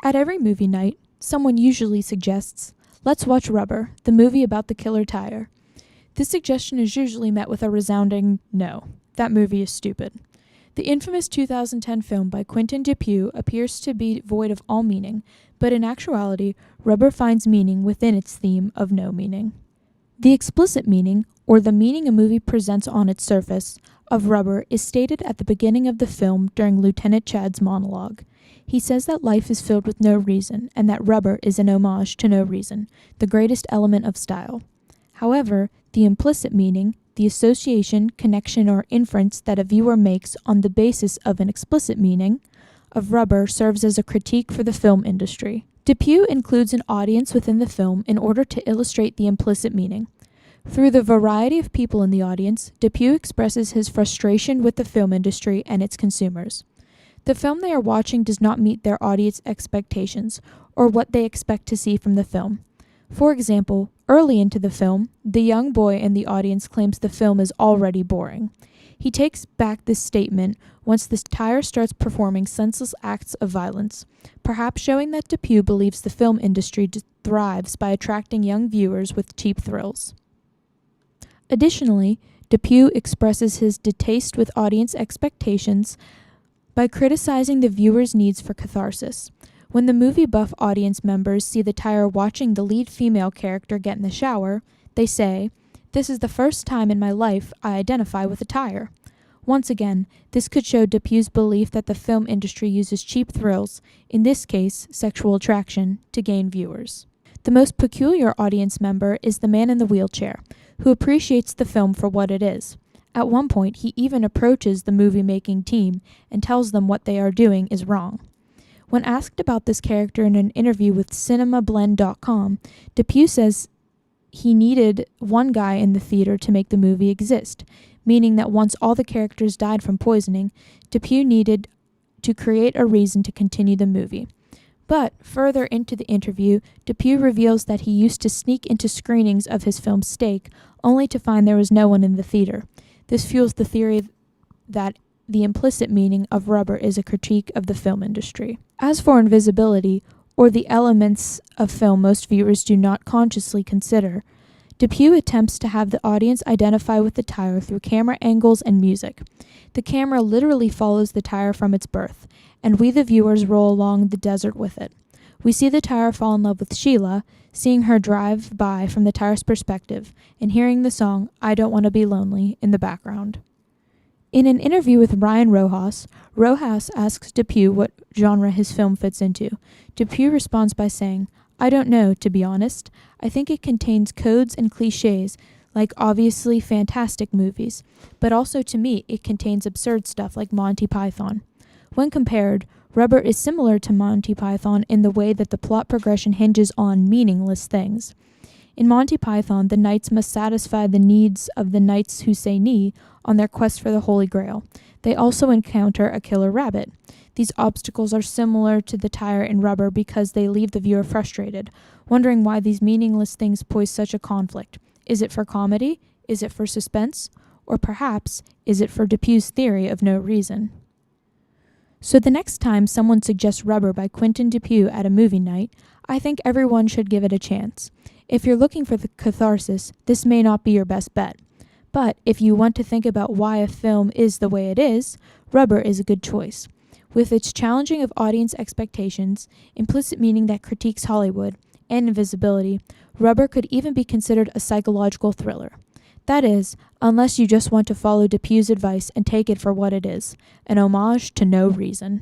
At every movie night, someone usually suggests, "Let's watch Rubber, the movie about the killer tire." This suggestion is usually met with a resounding no. That movie is stupid. The infamous 2010 film by Quentin Dupieux appears to be void of all meaning, but in actuality, Rubber finds meaning within its theme of no meaning. The explicit meaning, or the meaning a movie presents on its surface, of Rubber is stated at the beginning of the film during Lieutenant Chad's monologue. He says that life is filled with no reason, and that rubber is an homage to no reason, the greatest element of style. However, the implicit meaning, the association, connection, or inference that a viewer makes on the basis of an explicit meaning of Rubber serves as a critique for the film industry. Dupieux includes an audience within the film in order to illustrate the implicit meaning. Through the variety of people in the audience, Dupieux expresses his frustration with the film industry and its consumers. The film they are watching does not meet their audience expectations or what they expect to see from the film. For example, early into the film, the young boy in the audience claims the film is already boring. He takes back this statement once the tire starts performing senseless acts of violence, perhaps showing that Dupieux believes the film industry thrives by attracting young viewers with cheap thrills. Additionally, Dupieux expresses his distaste with audience expectations by criticizing the viewer's needs for catharsis. When the movie buff audience members see the tire watching the lead female character get in the shower, they say, "This is the first time in my life I identify with a tire." Once again, this could show Dupieux's belief that the film industry uses cheap thrills, in this case sexual attraction, to gain viewers. The most peculiar audience member is the man in the wheelchair, who appreciates the film for what it is. At one point, he even approaches the movie-making team and tells them what they are doing is wrong. When asked about this character in an interview with CinemaBlend.com, Dupieux says he needed one guy in the theater to make the movie exist, meaning that once all the characters died from poisoning, Dupieux needed to create a reason to continue the movie. But further into the interview, Dupieux reveals that he used to sneak into screenings of his film Steak, only to find there was no one in the theater. This fuels the theory that the implicit meaning of Rubber is a critique of the film industry. As for invisibility, or the elements of film most viewers do not consciously consider, Dupieux attempts to have the audience identify with the tire through camera angles and music. The camera literally follows the tire from its birth, and we the viewers roll along the desert with it. We see the tire fall in love with Sheila, seeing her drive by from the tire's perspective, and hearing the song "I Don't Want to Be Lonely" in the background. In an interview with Ryan Rojas, Rojas asks Dupieux what genre his film fits into. Dupieux responds by saying, "I don't know, to be honest. I think it contains codes and cliches, like obviously fantastic movies, but also to me it contains absurd stuff like Monty Python." When compared, Rubber is similar to Monty Python in the way that the plot progression hinges on meaningless things. In Monty Python, the knights must satisfy the needs of the knights who say ni on their quest for the Holy Grail. They also encounter a killer rabbit. These obstacles are similar to the tire in Rubber because they leave the viewer frustrated, wondering why these meaningless things pose such a conflict. Is it for comedy? Is it for suspense? Or perhaps, is it for Dupieux's theory of no reason? So the next time someone suggests Rubber by Quentin Dupieux at a movie night, I think everyone should give it a chance. If you're looking for the catharsis, this may not be your best bet. But if you want to think about why a film is the way it is, Rubber is a good choice. With its challenging of audience expectations, implicit meaning that critiques Hollywood, and invisibility, Rubber could even be considered a psychological thriller. That is, unless you just want to follow Dupieux's advice and take it for what it is, an homage to no reason.